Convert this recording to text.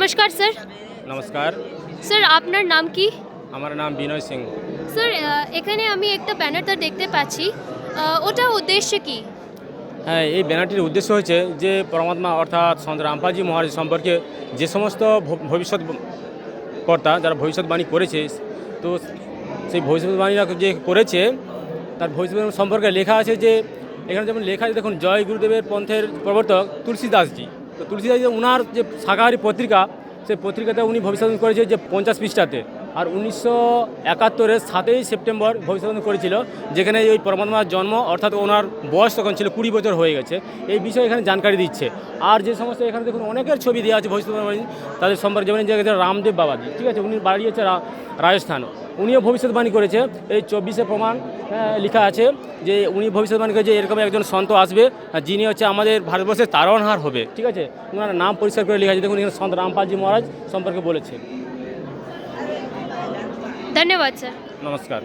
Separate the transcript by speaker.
Speaker 1: নমস্কার স্যার।
Speaker 2: নমস্কার,
Speaker 1: স্যার আপনার নাম কি?
Speaker 2: আমার নাম বিনয় সিং।
Speaker 1: স্যার এখানে আমি একটা ব্যানার দেখতে পাচ্ছি, ওটা উদ্দেশ্য কি?
Speaker 2: হ্যাঁ, এই ব্যানারটির উদ্দেশ্য হচ্ছে যে পরমাত্মা অর্থাৎ সন্ত রামপালজি মহারাজ সম্পর্কে যে সমস্ত ভবিষ্যৎ কর্তা যারা ভবিষ্যৎবাণী করেছে, তো সেই ভবিষ্যৎবাণীরা যে করেছে তার ভবিষ্যৎবাণী সম্পর্কে লেখা আছে যে এখানে যেমন লেখা আছে, দেখুন, জয় গুরুদেবের পন্থের প্রবর্তক তুলসীদাসজি। তো তুলসীদাসজি ওনার যে শাকাহারী পত্রিকা, সেই পত্রিকাতে উনি ভবিষ্যৎবাণী করেছে যে 50 পৃষ্ঠাতে। আর 1971-এর 7ই সেপ্টেম্বর ভবিষ্যৎবাণী করেছিল, যেখানে ওই পরমাত্মার জন্ম, অর্থাৎ ওনার বয়স তখন ছিল 20 বছর হয়ে গেছে। এই বিষয়ে এখানে জানকারি দিচ্ছে। আর যে সমস্ত এখানে দেখুন অনেকের ছবি দেওয়া আছে ভবিষ্যৎবাণী, তাদের সম্পর্কে, যেমন জায়গাতে রামদেব বাবাজি, ঠিক আছে, উনি বাড়ি হচ্ছে রাজস্থান, উনিও ভবিষ্যৎবাণী করেছে। এই 24-এ প্রমাণ লেখা আছে যে উনি ভবিষ্যৎবাণী করেছে এরকম একজন সন্ত আসবে যিনি হচ্ছে আমাদের ভারতবর্ষের তারণহার হবে, ঠিক আছে। ওনার নাম পরিষ্কার করে লেখা আছে, দেখুন এখানে সন্ত রামপালজি মহারাজ সম্পর্কে বলেছে।
Speaker 1: ধন্যবাদ স্যার।
Speaker 2: নমস্কার।